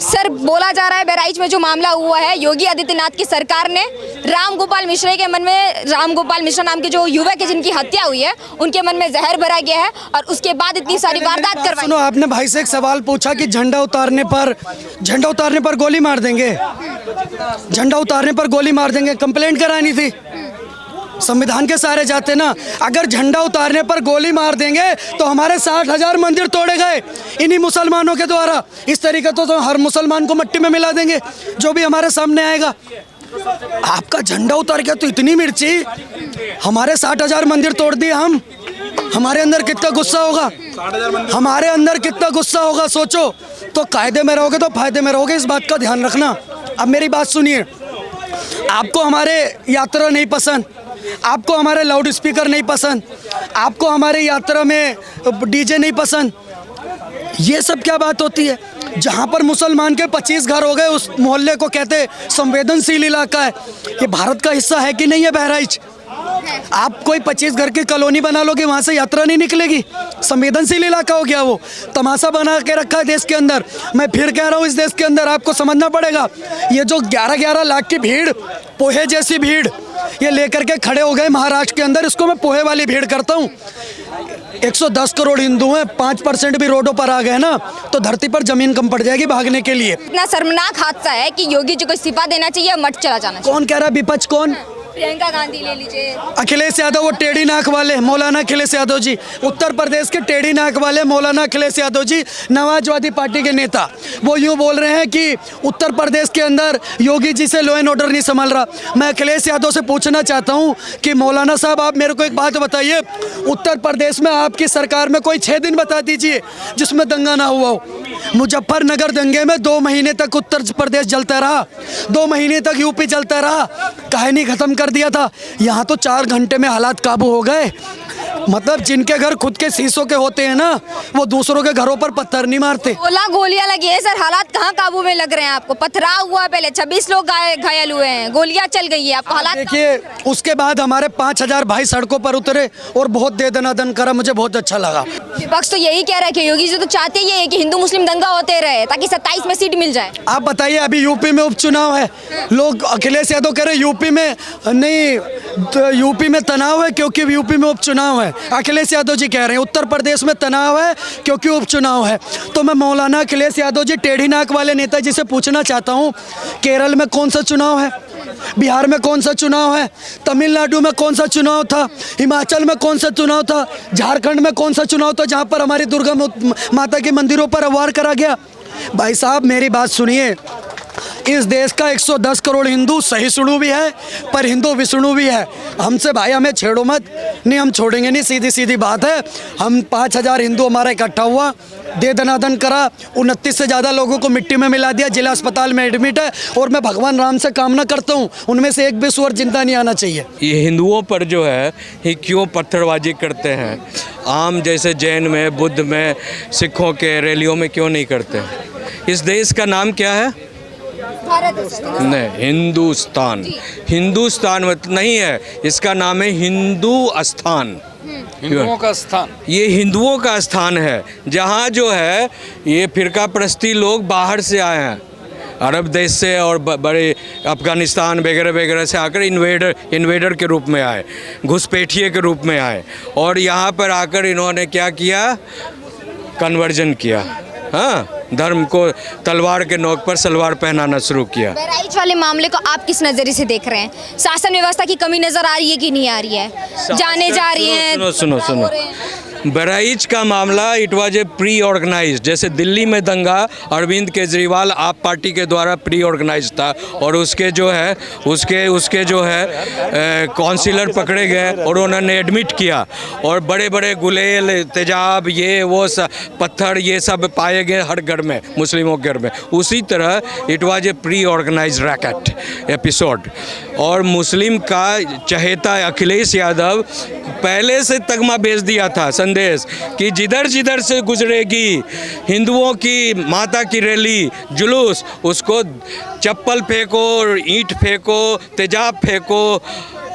Sir, बोला जा रहा है बहराइच में जो मामला हुआ है, योगी आदित्यनाथ की सरकार ने रामगोपाल मिश्रा के मन में, रामगोपाल मिश्रा नाम के जो युवक है जिनकी हत्या हुई है, उनके मन में जहर भरा गया है और उसके बाद इतनी सारी वारदात करवाई। सुनो, आपने भाई से एक सवाल पूछा कि झंडा उतारने पर गोली मार देंगे, झंडा उतारने पर गोली मार देंगे, कंप्लेंट करानी थी, संविधान के सहारे जाते ना। अगर झंडा उतारने पर गोली मार देंगे तो हमारे 60,000 मंदिर तोड़े गए इन्हीं मुसलमानों के द्वारा। इस तरीके तो हर मुसलमान को मट्टी में मिला देंगे जो भी हमारे सामने आएगा। आपका झंडा उतार के तो इतनी मिर्ची, हमारे 60,000 मंदिर तोड़ दिए हम, हमारे अंदर कितना गुस्सा होगा, हमारे अंदर कितना गुस्सा होगा सोचो। तो कायदे में रहोगे तो फायदे में रहोगे, इस बात का ध्यान रखना। अब मेरी बात सुनिए, आपको हमारे यात्रा नहीं पसंद, आपको हमारे लाउड स्पीकर नहीं पसंद, आपको हमारे यात्रा में डीजे नहीं पसंद, ये सब क्या बात होती है? जहाँ पर मुसलमान के 25 घर हो गए उस मोहल्ले को कहते संवेदनशील इलाका है। ये भारत का हिस्सा है कि नहीं है बहराइच? आप कोई 25 घर की कॉलोनी बना लोगे, वहाँ से यात्रा नहीं निकलेगी? संवेदनशील इलाका हो गया वो, तमाशा बना के रखा है देश के अंदर। मैं फिर कह रहा हूँ, इस देश के अंदर आपको समझना पड़ेगा, ये जो 11-11 लाख की भीड़, पोहे जैसी भीड़ ये लेकर के खड़े हो गए महाराष्ट्र के अंदर, इसको मैं पोहे वाली भीड़ करता हूँ। 110 करोड़ हिंदू हैं, 5% भी रोडों पर आ गए ना तो धरती पर जमीन कम पड़ जाएगी भागने के लिए। इतना शर्मनाक हादसा है कि योगी जी को इस्तीफा देना चाहिए, मत चला जाना चाहिए। कौन कह रहा है विपक्ष? कौन? प्रियंका गांधी ले लीजिए, अखिलेश यादव, वो टेढ़ी नाक वाले मौलाना अखिलेश यादव जी, उत्तर प्रदेश के टेढ़ी नाक वाले मौलाना अखिलेश यादव जी, समाजवादी पार्टी के नेता, वो यूँ बोल रहे हैं कि उत्तर प्रदेश के अंदर योगी जी से लॉ एंड ऑर्डर नहीं संभल रहा। मैं अखिलेश यादव से पूछना चाहता हूँ कि मौलाना साहब, आप मेरे को एक बात बताइए, उत्तर प्रदेश में आपकी सरकार में कोई 6 दिन बता दीजिए जिसमें दंगा ना हुआ हो। मुजफ्फरनगर दंगे में 2 महीने तक उत्तर प्रदेश जलता रहा, 2 महीने तक यूपी जलता रहा, कहानी खत्म कर दिया था। यहाँ तो 4 घंटे में हालात काबू हो गए। मतलब जिनके घर खुद के शीशों के होते हैं ना, वो दूसरों के घरों पर पत्थर नहीं मारते। 16 गोलियां लगी है सर, हालात कहाँ काबू में लग रहे हैं आपको? पथराव हुआ, पहले 26 लोग घायल हुए हैं, गोलियां चल गई है, आपको हालात देखिए। उसके बाद हमारे 5,000 भाई सड़कों पर उतरे और बहुत दे दनादन करा, मुझे बहुत अच्छा लगा। विपक्ष तो यही कह रहा है कि योगी जी तो चाहते ही है कि हिंदू मुस्लिम दंगा होते रहे ताकि 27 में सीट मिल जाए। आप बताइए, अभी यूपी में उपचुनाव है, लोग अखिलेश यादव कह रहे यूपी में नहीं, तो यूपी में तनाव है क्योंकि यूपी में उपचुनाव है। अखिलेश यादव जी कह रहे हैं उत्तर प्रदेश में तनाव है क्योंकि उपचुनाव है। तो मैं मौलाना अखिलेश यादव जी, टेढ़ी नाक वाले नेता जी से पूछना चाहता हूँ, केरल में कौन सा चुनाव है, बिहार में कौन सा चुनाव है, तमिलनाडु में कौन सा चुनाव था, हिमाचल में कौन सा चुनाव था, झारखंड में कौन सा चुनाव था जहाँ पर हमारी दुर्गा माता के मंदिरों पर वार करा गया? भाई साहब मेरी बात सुनिए, इस देश का 110 करोड़ हिंदू सहिष्णु भी है पर हिंदू विष्णु भी है। हमसे भाई हमें छेड़ो मत, नहीं हम छोड़ेंगे नहीं, सीधी सीधी बात है। हम 5,000 हिंदू हमारा इकट्ठा हुआ, दे दनादन करा, 29 से ज़्यादा लोगों को मिट्टी में मिला दिया, जिला अस्पताल में एडमिट है। और मैं भगवान राम से कामना करता हूँ उनमें से एक भी स्वर जिंदा नहीं आना चाहिए। ये हिंदुओं पर जो है ये क्यों पत्थरबाजी करते हैं? आम जैसे जैन में, बुद्ध में, सिखों के रैलियों में क्यों नहीं करते? इस देश का नाम क्या है? नहीं, हिंदुस्तान। हिंदुस्तान नहीं है, इसका नाम है हिंदू स्थान, हिंदुओं का स्थान। ये हिंदुओं का स्थान है जहाँ जो है ये फिरका परस्ती लोग बाहर से आए हैं, अरब देश से और बड़े अफ़गानिस्तान वगैरह वगैरह से आकर इन्वेडर के रूप में आए, घुसपैठिए के रूप में आए और यहाँ पर आकर इन्होंने क्या किया? कन्वर्जन किया। हाँ, धर्म को तलवार के नोक पर सलवार पहनाना शुरू किया। बहराइच वाले मामले को आप किस नज़रिए से देख रहे हैं? शासन व्यवस्था की कमी नजर आ रही है कि नहीं आ रही है? जाने जा रही हैं। सुनो, बहराइच का मामला it was a pre organized. जैसे दिल्ली में दंगा अरविंद केजरीवाल आप पार्टी के द्वारा प्री ऑर्गेनाइज था और उसके जो है काउंसिलर पकड़े गए और उन्होंने एडमिट किया और बड़े बड़े गुलेल, तेजाब, ये वो सब पत्थर ये सब पाए गए हर घर में, मुस्लिमों के घर में। उसी तरह it was a pre organize racket episode. और मुस्लिम का चहेता अखिलेश यादव पहले से तगमा भेज दिया था संदेश कि जिधर जिधर से गुजरेगी हिंदुओं की माता की रैली, जुलूस, उसको चप्पल फेंको, ईंट फेंको, तेजाब फेंको,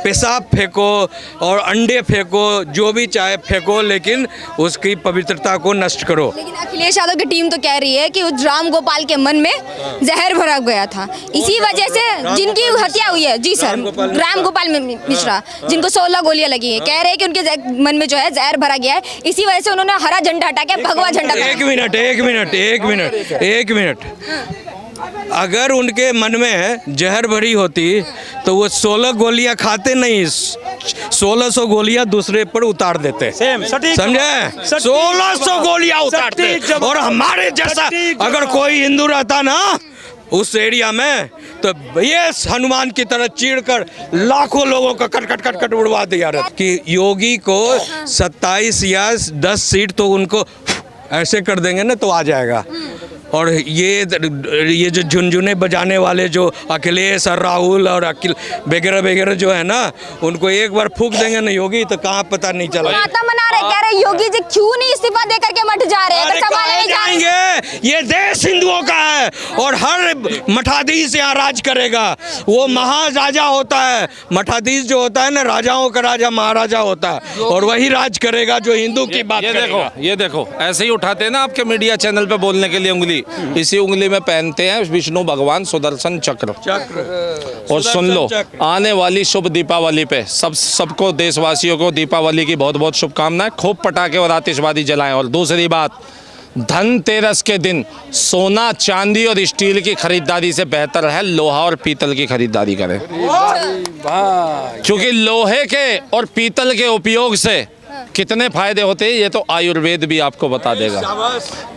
पेशाब फेंको और अंडे फेंको, जो भी चाहे फेंको, लेकिन उसकी पवित्रता को नष्ट करो। लेकिन अखिलेश यादव की टीम तो कह रही है कि उस राम गोपाल के मन में जहर भरा गया था, इसी वजह से जिनकी हत्या हुई है। जी सर, राम गोपाल मिश्रा, जिनको 16 गोलियां लगी हैं, कह रहे हैं कि उनके मन में जो है जहर भरा गया है, इसी वजह से उन्होंने हरा झंडा हटा के भगवा झंडा। एक मिनट, अगर उनके मन में जहर भरी होती तो वो 16 गोलियां खाते नहीं, 1600 गोलियां दूसरे पर उतार देते। समझे? 1600 गोलियां उतारते। और हमारे जैसा अगर कोई हिंदू रहता ना उस एरिया में, तो ये हनुमान की तरह चीरकर लाखों लोगों का कट कट कट कट उड़वा दिया रहता। कि योगी को 27 या 10 सीट तो उनको ऐसे कर देंगे ना तो आ जाएगा। और ये जो झुनझुने बजाने वाले जो अखिलेश और राहुल और अखिल वगैरह वगैरह जो है ना, उनको एक बार फूंक देंगे ना योगी, तो कहाँ पता नहीं चला। माता मना रहे, कह रहे योगी जी क्यों नहीं इस्तीफा दे करके मठ जा रहे हैं? अरे कहाँ जाएंगे? ये देश हिंदुओं का है और हर मठाधीश यहाँ राज करेगा। वो महाराजा होता है, मठाधीश जो होता है ना, राजाओं का राजा महाराजा होता है, और वही राज करेगा जो हिंदू की बात करेगा। ये देखो ऐसे ही उठाते हैं ना आपके मीडिया चैनल पे बोलने के लिए उंगली, इसी उंगली में पहनते हैं विष्णु भगवान सुदर्शन चक्र। और सुन लो, आने वाली शुभ दीपावली पे सबको देशवासियों को दीपावली की बहुत बहुत शुभकामनाएं। खूब पटाखे और आतिशबाजी जलाएं। और दूसरी बात, धनतेरस के दिन सोना, चांदी और स्टील की खरीदारी से बेहतर है लोहा और पीतल की खरीदारी करें, क्योंकि लोहे के और पीतल के उपयोग से कितने फायदे होते हैं ये तो आयुर्वेद भी आपको बता देगा।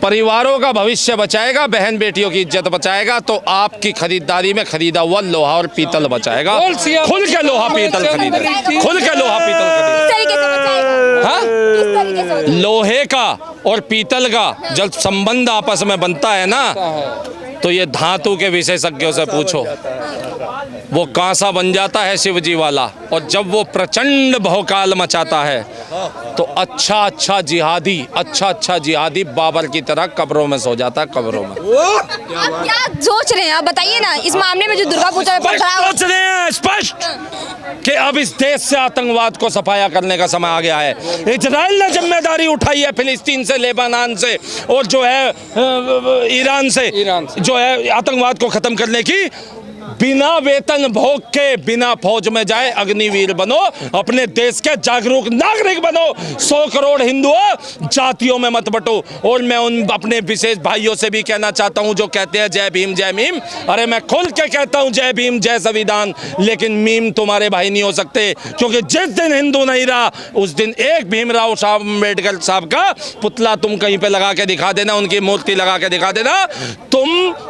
परिवारों का भविष्य बचाएगा, बहन बेटियों की इज्जत बचाएगा, तो आपकी खरीदारी में खरीदा हुआ लोहा और पीतल बचाएगा। खुल के लोहा पीतल खरीदें, खुल के लोहा पीतल खरीदें। हाँ, लोहे का और पीतल का जब संबंध आपस में बनता है ना, तो ये धातु के विशेषज्ञों से पूछो, वो कांसा बन जाता है शिवजी वाला। और जब वो प्रचंड भौकाल मचाता है तो अच्छा जिहादी बाबर की तरह कब्रों में सो जाता है, कब्रों में। आप क्या सोच रहे हैं? आप बताइए ना, इस मामले में जो दुर्गा पूजा में सोच रहे हैं स्पष्ट कि अब इस देश से आतंकवाद को सफाया करने का समय आ गया है। इजराइल ने जिम्मेदारी उठाई है फिलिस्तीन से, लेबनान से और जो है ईरान से जो है आतंकवाद को खत्म करने की। बिना वेतन भोग के, बिना फौज में जाए अग्निवीर बनो, अपने देश के जागरूक नागरिक बनो। 100 करोड़ हिंदुओं जातियों में मत बटो। और मैं उन अपने विशेष भाइयों से भी कहना चाहता हूं जो कहते हैं जय भीम जय मीम। अरे मैं खुल के कहता हूं जय भीम जय संविधान, लेकिन मीम तुम्हारे भाई नहीं हो सकते, क्योंकि जिस दिन हिंदू नहीं रहा उस दिन एक भीमराव साहब अम्बेडकर साहब का पुतला तुम कहीं पे लगा के दिखा देना, उनकी मूर्ति लगा के दिखा देना,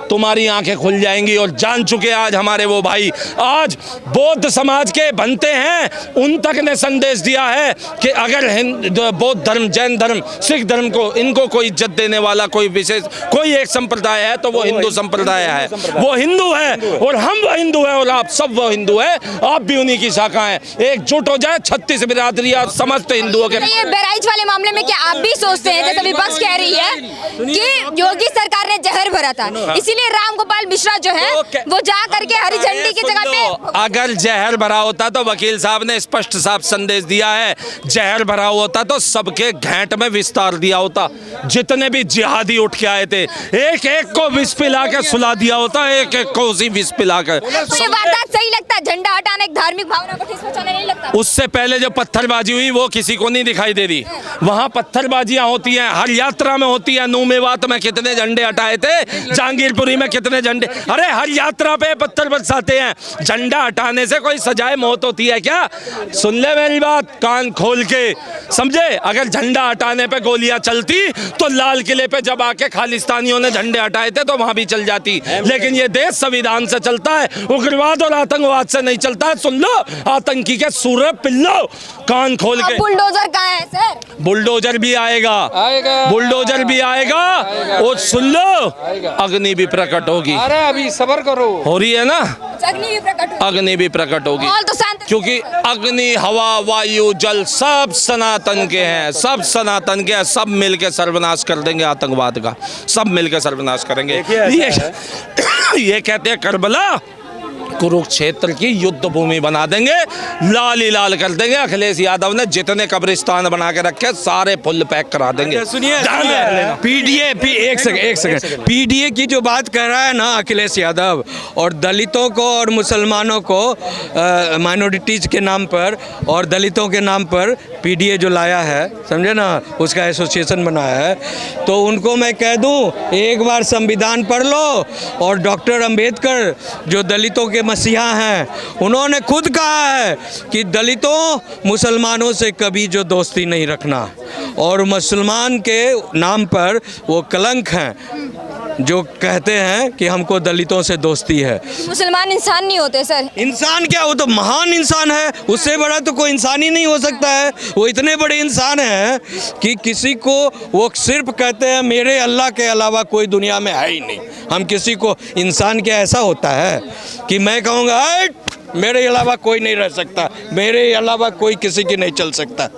तुम्हारी आंखें खुल जाएंगी। और जान चुके आज हमारे वो भाई, आज बौद्ध समाज के बनते हैं, उन तक ने संदेश दिया है कि अगर बौद्ध धर्म, जैन धर्म, सिख धर्म को, इनको कोई इज्जत देने वाला कोई विशेष कोई एक संप्रदाय है तो वो हिंदू संप्रदाय है। वो हिंदू है और हम वो हिंदू है और आप सब वो हिंदू है, आप भी उन्हीं की शाखा है। एकजुट हो जाए 36 बिरादरियां समस्त हिंदुओं के। ये बहराइच वाले मामले में क्या आप भी सोचते हैं, जैसे विपक्ष कह रही है कि योगी सरकार ने जहर भरा था, इसीलिए राम गोपाल मिश्रा जो है वो जा करके हरी झंडी की जगह पे। अगर जहर भरा होता तो वकील साहब ने स्पष्ट साफ संदेश दिया है, जहर भरा होता तो सबके घेंट में विस्तार दिया होता। जितने भी जिहादी उठ के आए थे एक एक को विष पिला के सुला दिया होता, एक एक को उसी विष पिला कर। ये वारदात सही लगता है? झंडा हटाना एक धार्मिक भावना को ठेस पहुंचाना नहीं लगता? उससे पहले जो पत्थरबाजी हुई वो किसी को नहीं दिखाई दे रही। वहां पत्थरबाजियां होती हैं, हर यात्रा में होती है। नूह मेवात में कितने झंडे हटाए थे, जहांगीरपुरी में कितने झंडे। अरे हर यात्रा पे पत्थर बरसाते हैं, झंडा हटाने से कोई सजाए मौत होती है क्या? सुन ले मेरी बात कान खोल के, समझे? अगर झंडा हटाने पे गोलियां चलती तो लाल किले पे जब आके खालिस्तानियों ने झंडे हटाए थे तो वहां भी चल जाती। लेकिन ये देश संविधान से चलता है, उग्रवाद और आतंकवाद से नहीं चलता है। सुन लो आतंकी के सूरे पिल्लो, कान खोल के। बुलडोजर कहाँ है सर? बुलडोजर भी आएगा, बुलडोजर भी आएगा। और सुन लो अग्नि भी प्रकट होगी। अरे अभी सब्र करो, हो रही है ना, अग्नि भी प्रकट होगी, तो शांत, क्योंकि अग्नि, हवा, वायु, जल सब सनातन के हैं, सब सनातन के हैं। सब मिलके सर्वनाश कर देंगे आतंकवाद का, सब मिलके सर्वनाश करेंगे। ये कहते हैं करबला कुरुक्षेत्र की युद्ध भूमि बना देंगे, लाल ही लाल कर देंगे। अखिलेश यादव ने जितने कब्रिस्तान बना के रखे सारे फुल पैक करा देंगे। सुनिए पीडीए एक सेकंड पीडीए की जो बात कर रहा है ना अखिलेश यादव, और दलितों को और मुसलमानों को माइनॉरिटीज के नाम पर और दलितों के नाम पर पीडीए जो लाया है, समझे ना, उसका एसोसिएशन बनाया है, तो उनको मैं कह दूं एक बार संविधान पढ़ लो। और डॉक्टर अंबेडकर जो दलितों के मसीहा हैं, उन्होंने खुद कहा है कि दलितों मुसलमानों से कभी जो दोस्ती नहीं रखना, और मुसलमान के नाम पर वो कलंक हैं जो कहते हैं कि हमको दलितों से दोस्ती है। मुसलमान इंसान नहीं होते सर। इंसान क्या, वो तो महान इंसान है, उससे बड़ा तो कोई इंसान ही नहीं हो सकता है। वो इतने बड़े इंसान हैं कि किसी को वो सिर्फ कहते हैं मेरे अल्लाह के अलावा कोई दुनिया में है ही नहीं। हम किसी को इंसान क्या ऐसा होता है कि मैं कहूँगा मेरे अलावा कोई नहीं रह सकता, मेरे अलावा कोई किसी की नहीं चल सकता।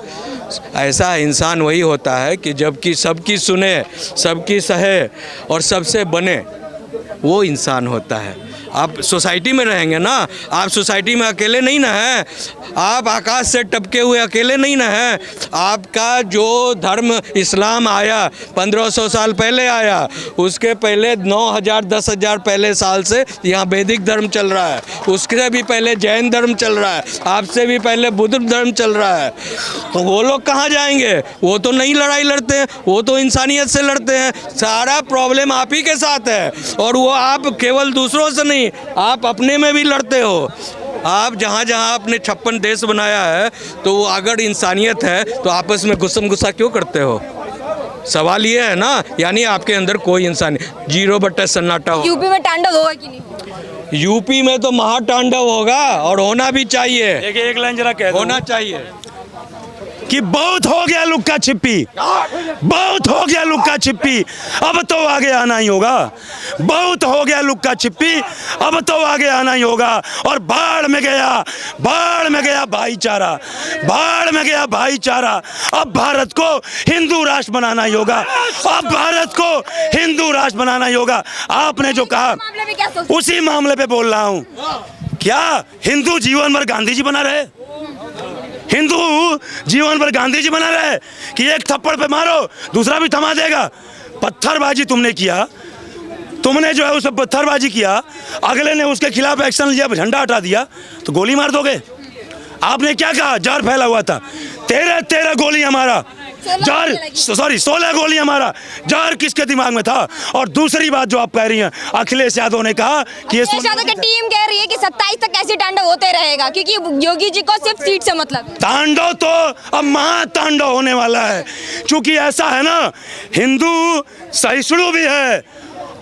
ऐसा इंसान वही होता है कि जबकि सबकी सुने, सबकी सहे और सबसे बने, वो इंसान होता है। आप सोसाइटी में रहेंगे ना, आप सोसाइटी में अकेले नहीं ना हैं, आप आकाश से टपके हुए अकेले नहीं ना हैं। आपका जो धर्म इस्लाम आया 1500 साल पहले आया, उसके पहले 9000 10,000 पहले साल से यहाँ वैदिक धर्म चल रहा है, उससे भी पहले जैन धर्म चल रहा है, आपसे भी पहले बुद्ध धर्म चल रहा है। तो वो लोग कहाँ जाएंगे? वो तो नहीं लड़ाई लड़ते हैं, वो तो इंसानियत से लड़ते हैं। सारा प्रॉब्लम आप ही के साथ है, और वो आप केवल दूसरों से नहीं, आप अपने में भी लड़ते हो। आप जहाँ जहाँ आपने 56 देश बनाया है, तो वो अगर इंसानियत है तो आपस में गुस्सा गुस्सा क्यों करते हो? सवाल ये है ना, यानी आपके अंदर कोई इंसान 0 सन्नाटा हो। यूपी में तांडव होगा कि नहीं होगा? यूपी में तो महातांडव होगा, और होना भी चाहिए। एक लाइन जरा कह दो। होना चाहिए कि बहुत हो गया लुक्का छिपी, बहुत हो गया लुक्का छिपी, अब तो आगे आना ही होगा। बहुत हो गया लुक्का छिपी, अब तो आगे आना ही होगा। और बाढ़ में गया भाईचारा, बाढ़ में गया भाईचारा। अब भारत को हिंदू राष्ट्र बनाना ही होगा, अब भारत को हिंदू राष्ट्र बनाना ही होगा। आपने जो कहा उसी मामले पे बोल रहा हूँ। क्या हिंदू जीवन भर गांधी जी बना रहे? हिंदू जीवन भर गांधी जी बना रहे कि एक थप्पड़ पे मारो दूसरा भी थमा देगा? पत्थरबाजी तुमने किया, तुमने जो है उस पर पत्थरबाजी किया, अगले ने उसके खिलाफ एक्शन लिया, झंडा हटा दिया, तो गोली मार दोगे? आपने क्या कहा? जहर फैला हुआ था। 13 गोली हमारा जहर, सॉरी 16 गोली हमारा जहर किसके दिमाग में था? और दूसरी बात जो आप कह रही हैं, अखिलेश यादव ने कहा कि ये अखिलेश यादव की टीम कह रही है कि 27 तक ऐसी तांडव होते रहेगा, क्योंकि योगी जी को सिर्फ सीट से मतलब। तांडव तो अब महातांडव होने वाला है, क्योंकि ऐसा है ना, हिंदू सहिष्णु भी है,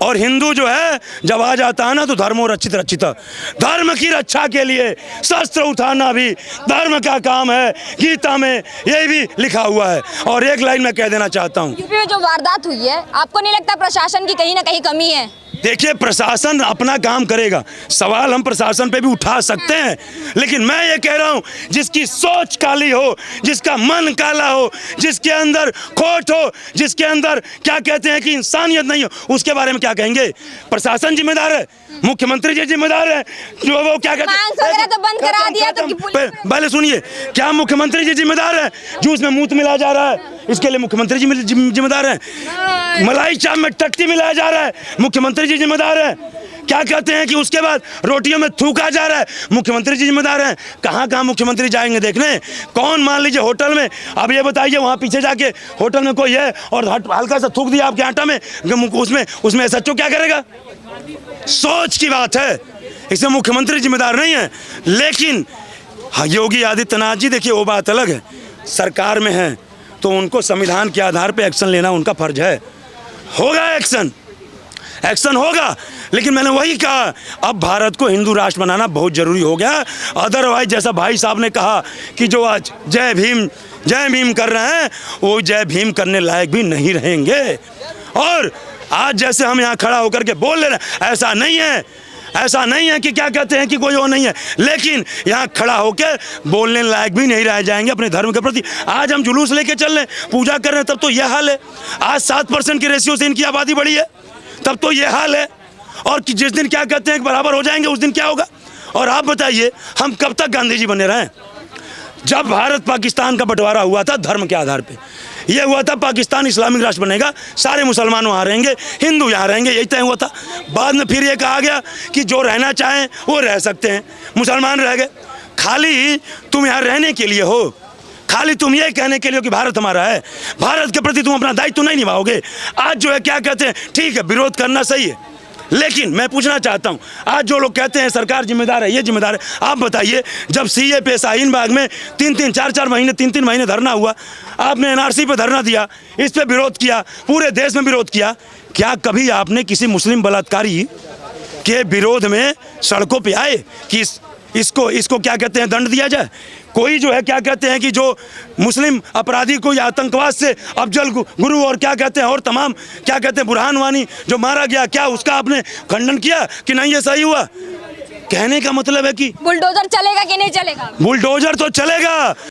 और हिंदू जो है जब आ जाता है ना तो धर्मो रक्षित रक्षिता, धर्म की रक्षा के लिए शस्त्र उठाना भी धर्म का काम है। गीता में ये भी लिखा हुआ है। और एक लाइन में कह देना चाहता हूँ, यूपी में जो वारदात हुई है, आपको नहीं लगता प्रशासन की कहीं ना कहीं कमी है? देखिए, प्रशासन अपना काम करेगा, सवाल हम प्रशासन पे भी उठा सकते हैं, लेकिन मैं ये कह रहा हूँ जिसकी सोच काली हो, जिसका मन काला हो, जिसके अंदर खोट हो, जिसके अंदर क्या कहते हैं कि इंसानियत नहीं हो, उसके बारे में क्या कहेंगे? प्रशासन जिम्मेदार है, मुख्यमंत्री जी जिम्मेदार है, जो वो क्या कहते हैं तो बंद करा दिया तो पहले सुनिए, क्या मुख्यमंत्री जी जिम्मेदार है? जूस में मूत मिलाया जा रहा है, इसके लिए मुख्यमंत्री जी जिम्मेदार हैं। मलाई चाप में टट्टी मिलाया जा रहा है, मुख्यमंत्री जी जिम्मेदार हैं। क्या कहते हैं कि उसके बाद रोटियों में थूका जा रहा है, मुख्यमंत्री जी जिम्मेदार हैं। कहाँ कहाँ मुख्यमंत्री जाएंगे देखने? कौन, मान लीजिए होटल में, अब ये बताइए वहाँ पीछे जाके होटल में कोई है और हल्का सा थूक दिया आपके आटा में, उसमें सच्चो क्या करेगा? सोच की बात है, इसमें मुख्यमंत्री जिम्मेदार नहीं है। लेकिन योगी आदित्यनाथ जी, देखिए वो बात अलग है, सरकार में है तो उनको संविधान के आधार पर एक्शन लेना उनका फर्ज है। होगा एक्शन होगा, लेकिन मैंने वही कहा, अब भारत को हिंदू राष्ट्र बनाना बहुत जरूरी हो गया। अदरवाइज जैसा भाई साहब ने कहा कि जो आज जय भीम कर रहे हैं, वो जय भीम करने लायक भी नहीं रहेंगे। और आज जैसे हम यहाँ खड़ा होकर के बोल ले रहे हैं, ऐसा नहीं है कि क्या कहते हैं कि कोई वो नहीं है, लेकिन यहाँ खड़ा होकर बोलने लायक भी नहीं रह जाएंगे अपने धर्म के प्रति। आज हम जुलूस लेके चल रहे हैं, पूजा कर रहे हैं, तब तो यह हाल है। आज 7% की रेशियो से इनकी आबादी बढ़ी है, तब तो ये हाल है। और कि जिस दिन क्या कहते हैं बराबर हो जाएंगे, उस दिन क्या होगा? और आप बताइए हम कब तक गांधी जी बने रहें? जब भारत पाकिस्तान का बंटवारा हुआ था धर्म के आधार पे, ये हुआ था पाकिस्तान इस्लामिक राष्ट्र बनेगा, सारे मुसलमान वहाँ रहेंगे, हिंदू यहाँ रहेंगे, यही तय हुआ था। बाद में फिर ये कहा गया कि जो रहना चाहें वो रह सकते हैं, मुसलमान रह गए। खाली तुम यहाँ रहने के लिए हो, खाली तुम ये कहने के लिए हो कि भारत हमारा है, भारत के प्रति तुम अपना दायित्व नहीं निभाओगे। आज जो है क्या कहते हैं, ठीक है विरोध करना सही है, लेकिन मैं पूछना चाहता हूं, आज जो लोग कहते हैं सरकार जिम्मेदार है, ये जिम्मेदार है, आप बताइए जब सीए पे शाहीन बाग में 3-3, 4-4 महीने, 3-3 महीने धरना हुआ, आपने एनआरसी पे धरना दिया, इस पे विरोध किया, पूरे देश में विरोध किया, क्या कभी आपने किसी मुस्लिम बलात्कारी के विरोध में सड़कों पे आए कि इसको क्या कहते हैं दंड दिया जाए? कोई जो है क्या कहते हैं कि जो मुस्लिम अपराधी को या आतंकवाद से अफजल गुरु और क्या कहते हैं और तमाम क्या कहते हैं बुरहान वानी जो मारा गया, क्या उसका आपने खंडन किया कि नहीं ये सही हुआ? कहने का मतलब है कि बुलडोजर चलेगा कि नहीं चलेगा? बुलडोजर तो चलेगा।